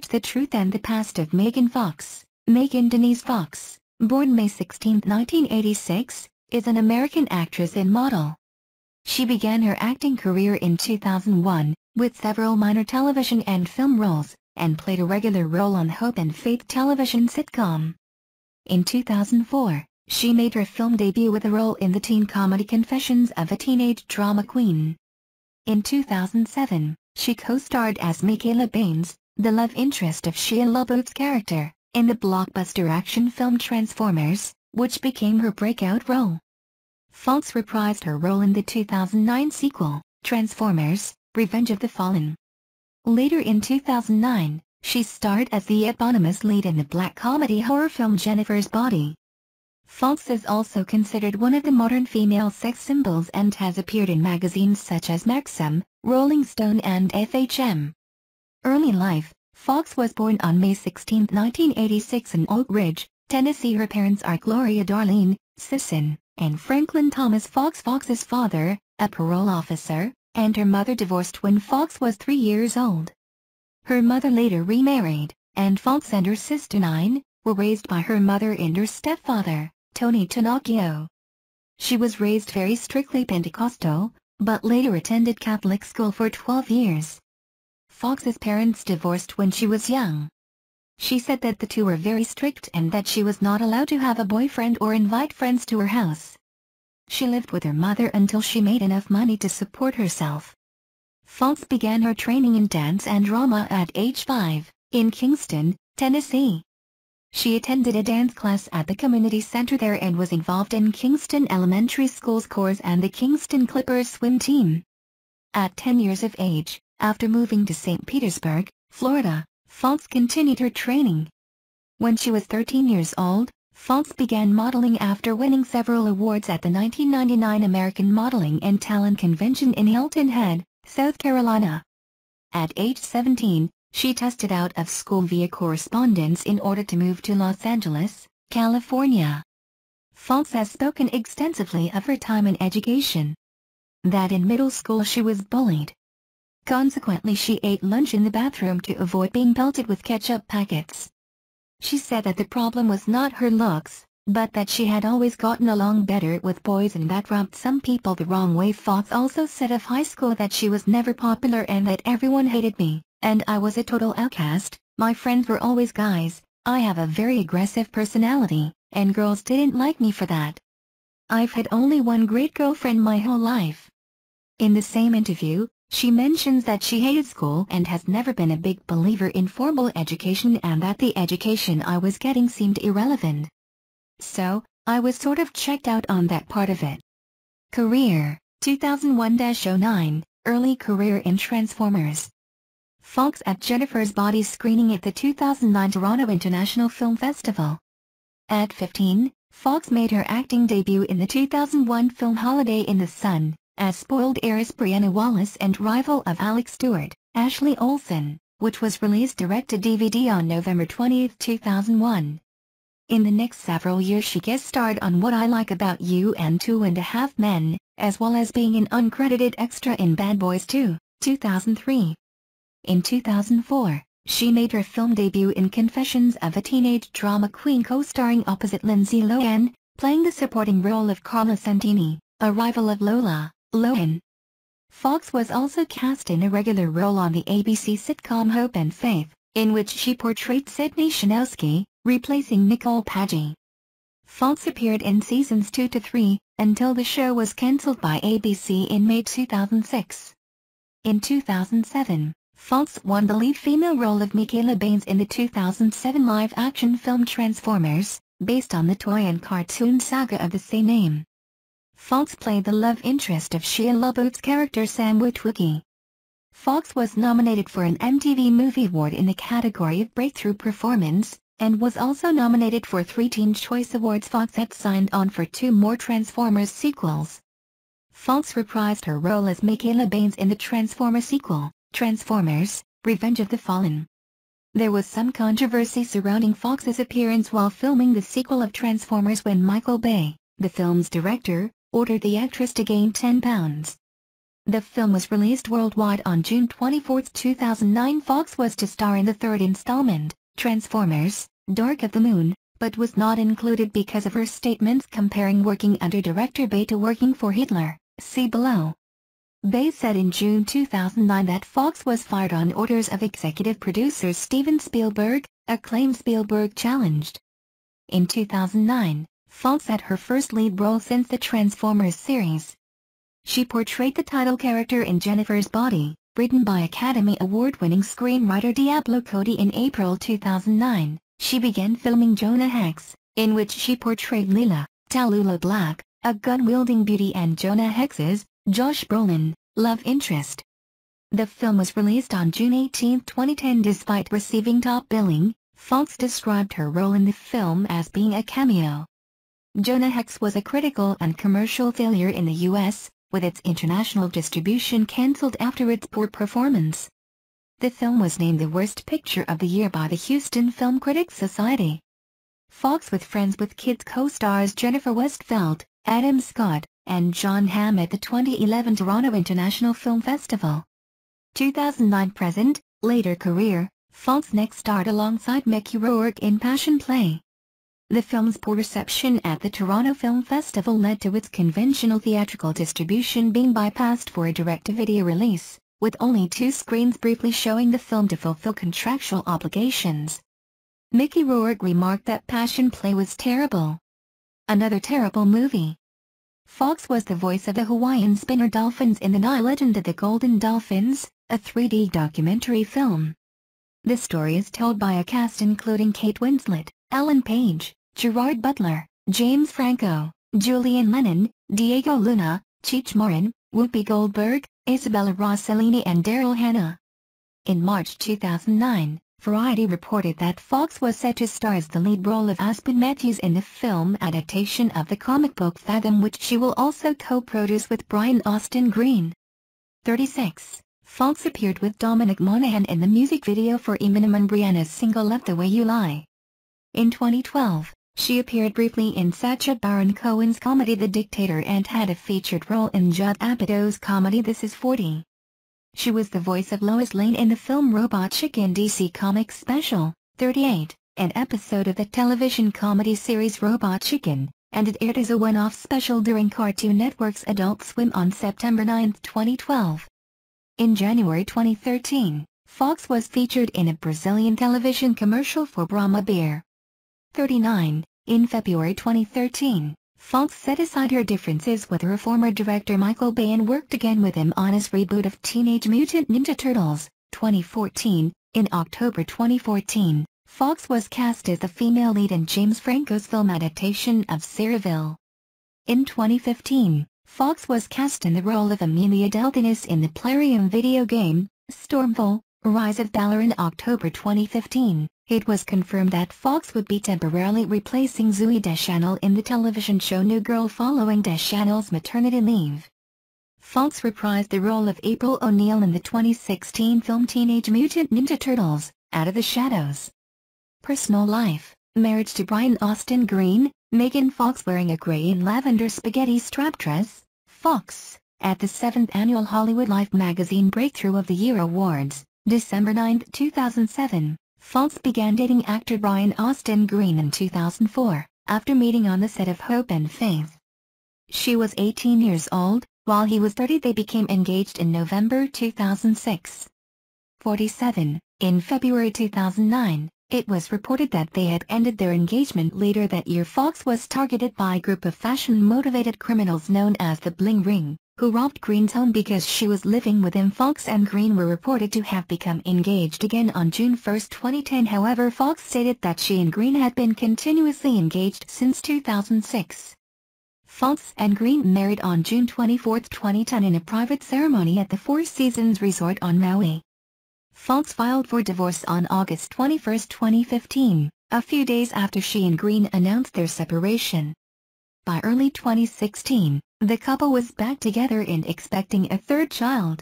The Truth and the Past of Megan Fox. Megan Denise Fox, born May 16, 1986, is an American actress and model. She began her acting career in 2001, with several minor television and film roles, and played a regular role on Hope and Faith television sitcom. In 2004, she made her film debut with a role in the teen comedy Confessions of a Teenage Drama Queen. In 2007, she co-starred as Mikaela Banes, the love interest of Shia LaBeouf's character, in the blockbuster action film Transformers, which became her breakout role. Fox reprised her role in the 2009 sequel, Transformers: Revenge of the Fallen. Later in 2009, she starred as the eponymous lead in the black comedy horror film Jennifer's Body. Fox is also considered one of the modern female sex symbols and has appeared in magazines such as Maxim, Rolling Stone and FHM. Early life: Fox was born on May 16, 1986 in Oak Ridge, Tennessee. Her parents are Gloria Darlene Sisson and Franklin Thomas Fox. Fox's father, a parole officer, and her mother divorced when Fox was 3 years old. Her mother later remarried, and Fox and her sister Nine were raised by her mother and her stepfather, Tony Tanacchio. She was raised very strictly Pentecostal, but later attended Catholic school for 12 years. Fox's parents divorced when she was young. She said that the two were very strict and that she was not allowed to have a boyfriend or invite friends to her house. She lived with her mother until she made enough money to support herself. Fox began her training in dance and drama at age 5, in Kingston, Tennessee. She attended a dance class at the community center there and was involved in Kingston Elementary School's chorus and the Kingston Clippers swim team. At 10 years of age, after moving to St. Petersburg, Florida, Fox continued her training. When she was 13 years old, Fox began modeling after winning several awards at the 1999 American Modeling and Talent Convention in Hilton Head, South Carolina. At age 17, she tested out of school via correspondence in order to move to Los Angeles, California. Fox has spoken extensively of her time in education. That in middle school she was bullied. Consequently, she ate lunch in the bathroom to avoid being pelted with ketchup packets. She said that the problem was not her looks, but that she had always gotten along better with boys and that rubbed some people the wrong way. Fox also said of high school that she was never popular and that everyone hated me, and I was a total outcast. My friends were always guys. I have a very aggressive personality, and girls didn't like me for that. I've had only one great girlfriend my whole life. In the same interview, she mentions that she hated school and has never been a big believer in formal education and that the education I was getting seemed irrelevant. So, I was sort of checked out on that part of it. Career: 2001-09, early career in Transformers. Fox at Jennifer's Body screening at the 2009 Toronto International Film Festival. At 15, Fox made her acting debut in the 2001 film Holiday in the Sun, as spoiled heiress Brianna Wallace and rival of Alex Stewart, Ashley Olsen, which was released direct-to-DVD on November 20, 2001. In the next several years she guest-starred on What I Like About You and 2.5 Men, as well as being an uncredited extra in Bad Boys 2, 2003. In 2004, she made her film debut in Confessions of a Teenage Drama Queen, co-starring opposite Lindsay Lohan, playing the supporting role of Carla Santini, a rival of Lola Lohan. Fox was also cast in a regular role on the ABC sitcom Hope and Faith, in which she portrayed Sydney Shanowski, replacing Nicole Paggi. Fox appeared in seasons 2 to 3, until the show was cancelled by ABC in May 2006. In 2007, Fox won the lead female role of Mikaela Banes in the 2007 live-action film Transformers, based on the toy and cartoon saga of the same name. Fox played the love interest of Shia LaBeouf's character Sam Witwicky. Fox was nominated for an MTV Movie Award in the category of Breakthrough Performance, and was also nominated for 3 Teen Choice Awards. Fox had signed on for 2 more Transformers sequels. Fox reprised her role as Mikaela Banes in the Transformers sequel, Transformers: Revenge of the Fallen. There was some controversy surrounding Fox's appearance while filming the sequel of Transformers when Michael Bay, the film's director, ordered the actress to gain 10 pounds. The film was released worldwide on June 24, 2009. Fox was to star in the third installment, Transformers: Dark of the Moon, but was not included because of her statements comparing working under director Bay to working for Hitler. See below. Bay said in June 2009 that Fox was fired on orders of executive producer Steven Spielberg, a claim Spielberg challenged. In 2009, Fox had her first lead role since the Transformers series. She portrayed the title character in Jennifer's Body, written by Academy Award-winning screenwriter Diablo Cody. In April 2009, she began filming Jonah Hex, in which she portrayed Leela, Tallulah Black, a gun-wielding beauty and Jonah Hex's, Josh Brolin, love interest. The film was released on June 18, 2010. Despite receiving top billing, Fox described her role in the film as being a cameo. Jonah Hex was a critical and commercial failure in the U.S., with its international distribution cancelled after its poor performance. The film was named the Worst Picture of the Year by the Houston Film Critics Society. Fox with Friends with Kids co-stars Jennifer Westfeldt, Adam Scott, and John Hamm at the 2011 Toronto International Film Festival. 2009 present, later career, Fox next starred alongside Mickey Rourke in Passion Play. The film's poor reception at the Toronto Film Festival led to its conventional theatrical distribution being bypassed for a direct-to-video release, with only 2 screens briefly showing the film to fulfill contractual obligations. Mickey Rourke remarked that Passion Play was terrible. Another terrible movie. Fox was the voice of the Hawaiian spinner dolphins in The Legend of the Golden Dolphins, a 3D documentary film. The story is told by a cast including Kate Winslet, Ellen Page, Gerard Butler, James Franco, Julian Lennon, Diego Luna, Cheech Marin, Whoopi Goldberg, Isabella Rossellini and Daryl Hannah. In March 2009, Variety reported that Fox was set to star as the lead role of Aspen Matthews in the film adaptation of the comic book Fathom, which she will also co-produce with Brian Austin Green. 36. Fox appeared with Dominic Monaghan in the music video for Eminem and Rihanna's single Love the Way You Lie. In 2012, she appeared briefly in Sacha Baron Cohen's comedy The Dictator and had a featured role in Judd Apatow's comedy This Is 40. She was the voice of Lois Lane in the film Robot Chicken DC Comics Special, 38, an episode of the television comedy series Robot Chicken, and it aired as a one-off special during Cartoon Network's Adult Swim on September 9, 2012. In January 2013, Fox was featured in a Brazilian television commercial for Brahma Beer. 39. In February 2013, Fox set aside her differences with her former director Michael Bay and worked again with him on his reboot of Teenage Mutant Ninja Turtles, 2014. In October 2014, Fox was cast as the female lead in James Franco's film adaptation of Ceraville. In 2015, Fox was cast in the role of Amelia Deltinus in the Plarium video game, Stormfall, Rise of Valor. In October 2015, it was confirmed that Fox would be temporarily replacing Zooey Deschanel in the television show New Girl following Deschanel's maternity leave. Fox reprised the role of April O'Neil in the 2016 film Teenage Mutant Ninja Turtles, Out of the Shadows. Personal life, marriage to Brian Austin Green, Megan Fox wearing a gray and lavender spaghetti strap dress. Fox, at the 7th Annual Hollywood Life Magazine Breakthrough of the Year Awards, December 9, 2007. Fox began dating actor Brian Austin Green in 2004, after meeting on the set of Hope and Faith. She was 18 years old, while he was 30. They became engaged in November 2006. 47. In February 2009, it was reported that they had ended their engagement later that year. Fox was targeted by a group of fashion-motivated criminals known as the Bling Ring, who robbed Green's home because she was living with him. Fox and Green were reported to have become engaged again on June 1, 2010. However, Fox stated that she and Green had been continuously engaged since 2006. Fox and Green married on June 24, 2010 in a private ceremony at the Four Seasons Resort on Maui. Fox filed for divorce on August 21, 2015, a few days after she and Green announced their separation. By early 2016, the couple was back together and expecting a third child.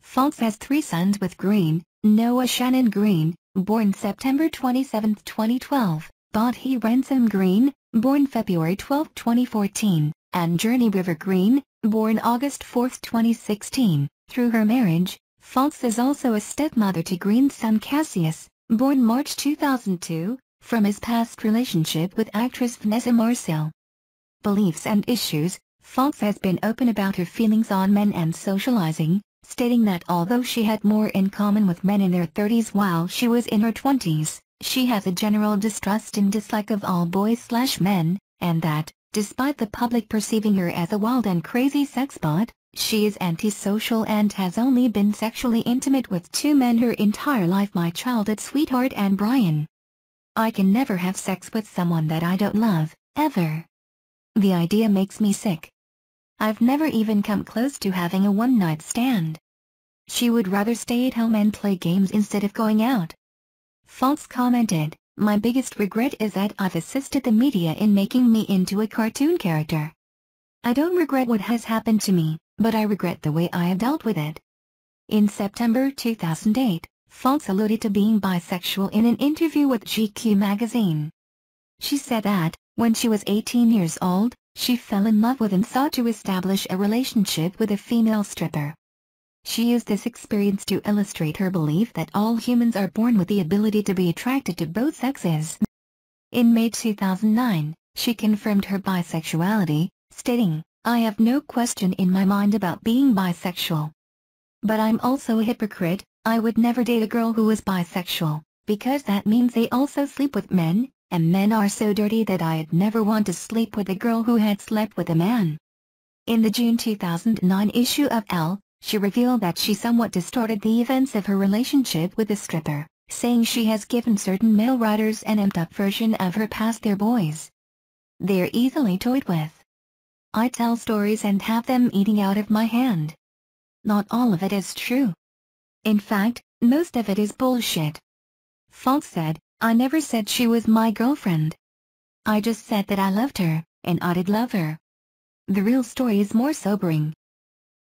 Fox has 3 sons with Green: Noah Shannon Green, born September 27, 2012, Bodhi Ransom Green, born February 12, 2014, and Journey River Green, born August 4, 2016. Through her marriage, Fox is also a stepmother to grandson Cassius, born March 2002, from his past relationship with actress Vanessa Marcel. Beliefs and issues. Fox has been open about her feelings on men and socializing, stating that although she had more in common with men in their 30s while she was in her 20s, she has a general distrust and dislike of all boys/men, and that, despite the public perceiving her as a wild and crazy sexbot, she is antisocial and has only been sexually intimate with 2 men her entire life: my childhood sweetheart and Brian. I can never have sex with someone that I don't love, ever. The idea makes me sick. I've never even come close to having a one-night stand. She would rather stay at home and play games instead of going out. Fox commented, "My biggest regret is that I've assisted the media in making me into a cartoon character. I don't regret what has happened to me, but I regret the way I have dealt with it." In September 2008, Fox alluded to being bisexual in an interview with GQ magazine. She said that, when she was 18 years old, she fell in love with and sought to establish a relationship with a female stripper. She used this experience to illustrate her belief that all humans are born with the ability to be attracted to both sexes. In May 2009, she confirmed her bisexuality, stating, "I have no question in my mind about being bisexual. But I'm also a hypocrite. I would never date a girl who is bisexual, because that means they also sleep with men, and men are so dirty that I'd never want to sleep with a girl who had slept with a man." In the June 2009 issue of Elle, she revealed that she somewhat distorted the events of her relationship with the stripper, saying she has given certain male writers an amped-up version of her past. "They're boys. They're easily toyed with. I tell stories and have them eating out of my hand. Not all of it is true. In fact, most of it is bullshit." Fox said, "I never said she was my girlfriend. I just said that I loved her, and I did love her. The real story is more sobering.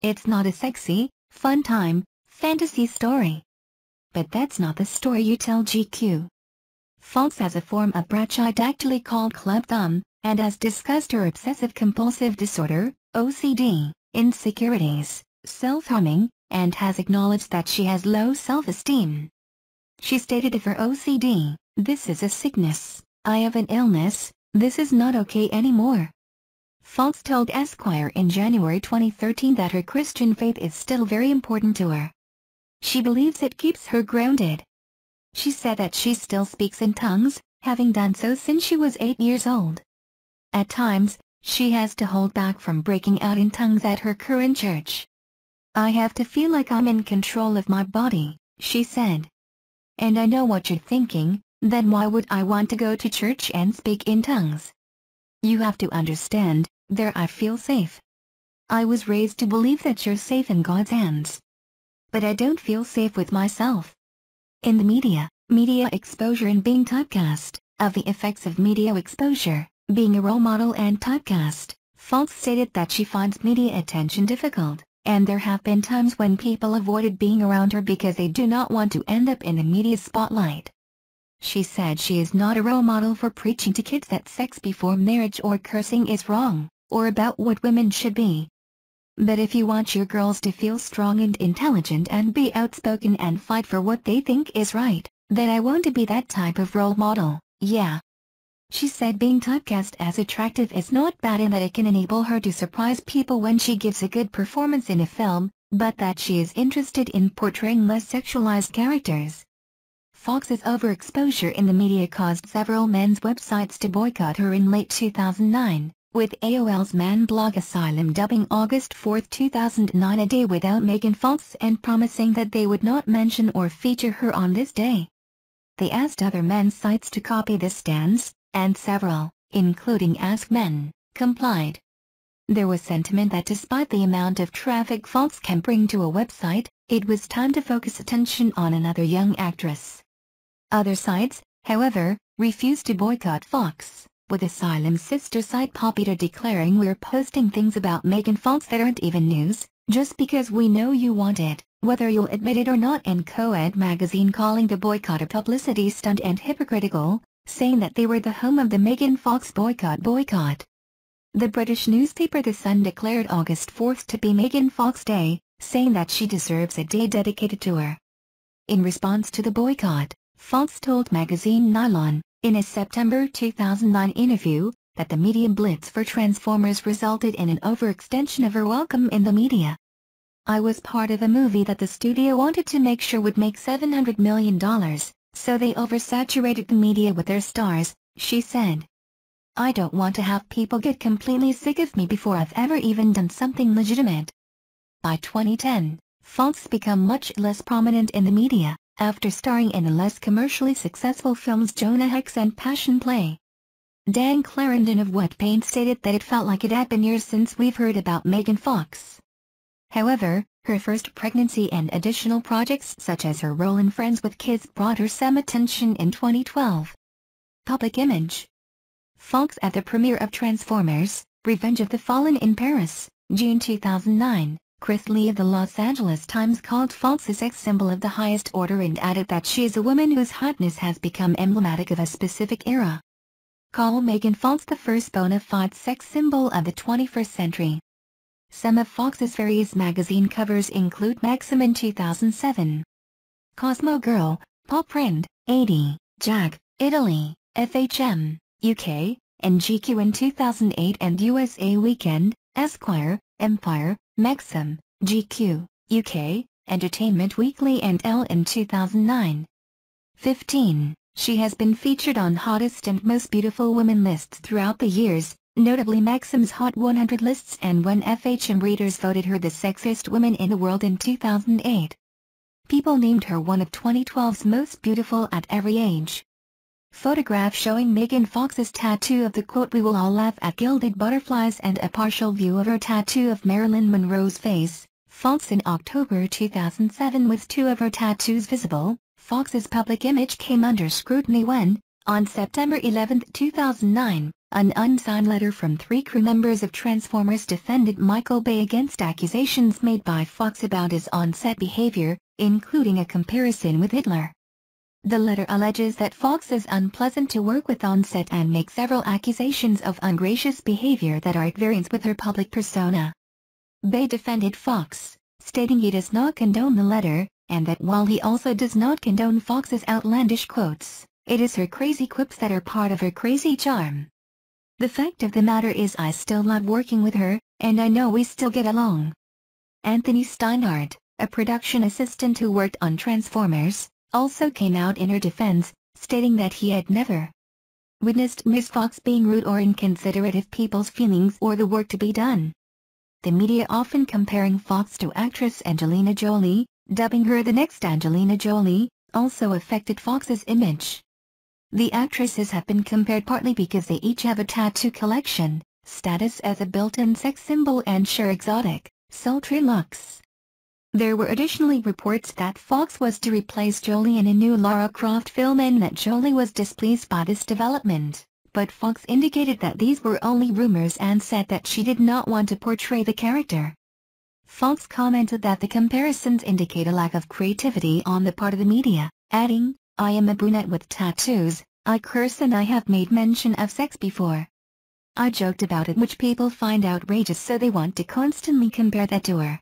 It's not a sexy, fun-time, fantasy story. But that's not the story you tell GQ." Fox has a form of brachydactyly called club thumb, and has discussed her obsessive-compulsive disorder, OCD, insecurities, self-harming, and has acknowledged that she has low self-esteem. She stated of her OCD, "This is a sickness, I have an illness, this is not okay anymore." Fox told Esquire in January 2013 that her Christian faith is still very important to her. She believes it keeps her grounded. She said that she still speaks in tongues, having done so since she was 8 years old. At times, she has to hold back from breaking out in tongues at her current church. "I have to feel like I'm in control of my body," she said. "And I know what you're thinking, then why would I want to go to church and speak in tongues? You have to understand, there I feel safe. I was raised to believe that you're safe in God's hands. But I don't feel safe with myself." In the media exposure and being typecast. Of the effects of media exposure, being a role model and typecast, Fox stated that she finds media attention difficult, and there have been times when people avoided being around her because they do not want to end up in the media spotlight. She said she is not a role model for preaching to kids that sex before marriage or cursing is wrong, or about what women should be. "But if you want your girls to feel strong and intelligent and be outspoken and fight for what they think is right, then I want to be that type of role model, yeah." She said being typecast as attractive is not bad in that it can enable her to surprise people when she gives a good performance in a film, but that she is interested in portraying less sexualized characters. Fox's overexposure in the media caused several men's websites to boycott her in late 2009, with AOL's man blog Asylum dubbing August 4, 2009 a day without Megan Fox and promising that they would not mention or feature her on this day. They asked other men's sites to copy this stance, and several, including Ask Men, complied. There was sentiment that despite the amount of traffic Fox can bring to a website, it was time to focus attention on another young actress. Other sites, however, refused to boycott Fox, with Asylum's sister site Popular declaring, "We're posting things about Megan Fox that aren't even news, just because we know you want it, whether you'll admit it or not," and Co-Ed magazine calling the boycott a publicity stunt and hypocritical, saying that they were the home of the Megan Fox boycott. The British newspaper The Sun declared August 4th to be Megan Fox Day, saying that she deserves a day dedicated to her. In response to the boycott, Fox told magazine Nylon, in a September 2009 interview, that the media blitz for Transformers resulted in an overextension of her welcome in the media. "I was part of a movie that the studio wanted to make sure would make $700 million, so they oversaturated the media with their stars," she said. "I don't want to have people get completely sick of me before I've ever even done something legitimate." By 2010, Fox became much less prominent in the media, after starring in the less commercially successful films Jonah Hex and Passion Play. Dan Clarendon of Wet Paint stated that it felt like it had been years since we've heard about Megan Fox. However, her first pregnancy and additional projects such as her role in Friends with Kids brought her some attention in 2012. Public image. Fox at the premiere of Transformers: Revenge of the Fallen in Paris, June 2009. Chris Lee of the Los Angeles Times called Fox a sex symbol of the highest order and added that she is a woman whose hotness has become emblematic of a specific era. Call Megan Fox the first bona fide sex symbol of the 21st century. Some of Fox's various magazine covers include Maxim in 2007, Cosmo Girl, Paw Print, 80, Jag, Italy, FHM, UK, and GQ in 2008 and USA Weekend, Esquire, Empire, Maxim, GQ, UK, Entertainment Weekly and Elle in 2009. 15. She has been featured on Hottest and Most Beautiful Women lists throughout the years, notably Maxim's Hot 100 lists and when FHM readers voted her the sexiest woman in the world in 2008. People named her one of 2012's most beautiful at every age. Photograph showing Megan Fox's tattoo of the quote "We will all laugh at gilded butterflies" and a partial view of her tattoo of Marilyn Monroe's face. Fox in October 2007 with two of her tattoos visible. Fox's public image came under scrutiny when, on September 11, 2009, an unsigned letter from 3 crew members of Transformers defended Michael Bay against accusations made by Fox about his on-set behavior, including a comparison with Hitler. The letter alleges that Fox is unpleasant to work with on set and makes several accusations of ungracious behavior that are at variance with her public persona. Bay defended Fox, stating he does not condone the letter, and that while he also does not condone Fox's outlandish quotes, it is her crazy quips that are part of her crazy charm. "The fact of the matter is I still love working with her, and I know we still get along." Anthony Steinhardt, a production assistant who worked on Transformers, also came out in her defense, stating that he had never witnessed Ms. Fox being rude or inconsiderate of people's feelings or the work to be done. The media often comparing Fox to actress Angelina Jolie, dubbing her the next Angelina Jolie, also affected Fox's image. The actresses have been compared partly because they each have a tattoo collection, status as a built-in sex symbol and share exotic, sultry looks. There were additionally reports that Fox was to replace Jolie in a new Lara Croft film and that Jolie was displeased by this development, but Fox indicated that these were only rumors and said that she did not want to portray the character. Fox commented that the comparisons indicate a lack of creativity on the part of the media, adding, "I am a brunette with tattoos, I curse and I have made mention of sex before. I joked about it which people find outrageous so they want to constantly compare that to her."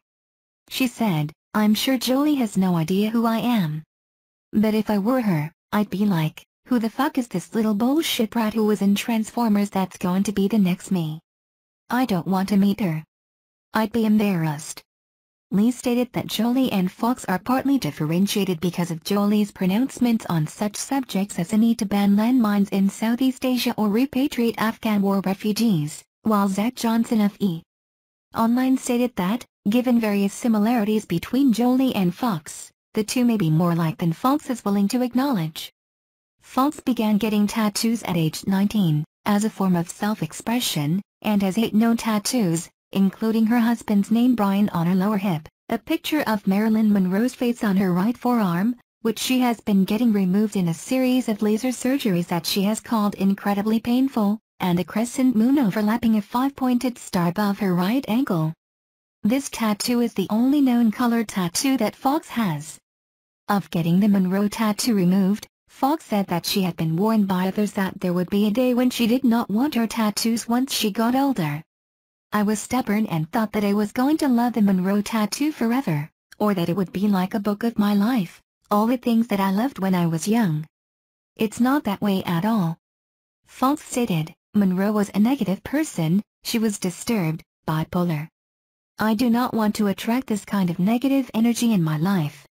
She said, "I'm sure Jolie has no idea who I am. But if I were her, I'd be like, who the fuck is this little bullshit rat who was in Transformers that's going to be the next me? I don't want to meet her. I'd be embarrassed." Lee stated that Jolie and Fox are partly differentiated because of Jolie's pronouncements on such subjects as the need to ban landmines in Southeast Asia or repatriate Afghan war refugees, while Zach Johnson of E! Online stated that, given various similarities between Jolie and Fox, the two may be more alike than Fox is willing to acknowledge. Fox began getting tattoos at age 19, as a form of self-expression, and has 8 known tattoos, including her husband's name Brian on her lower hip, a picture of Marilyn Monroe's face on her right forearm, which she has been getting removed in a series of laser surgeries that she has called incredibly painful, and a crescent moon overlapping a 5-pointed star above her right ankle. This tattoo is the only known colored tattoo that Fox has. Of getting the Monroe tattoo removed, Fox said that she had been warned by others that there would be a day when she did not want her tattoos once she got older. I was stubborn and thought that I was going to love the Monroe tattoo forever, or that it would be like a book of my life, all the things that I loved when I was young. It's not that way at all. Fox stated, Monroe was a negative person, she was disturbed, bipolar. I do not want to attract this kind of negative energy in my life.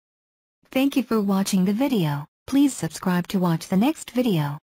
Thank you for watching the video. Please subscribe to watch the next video.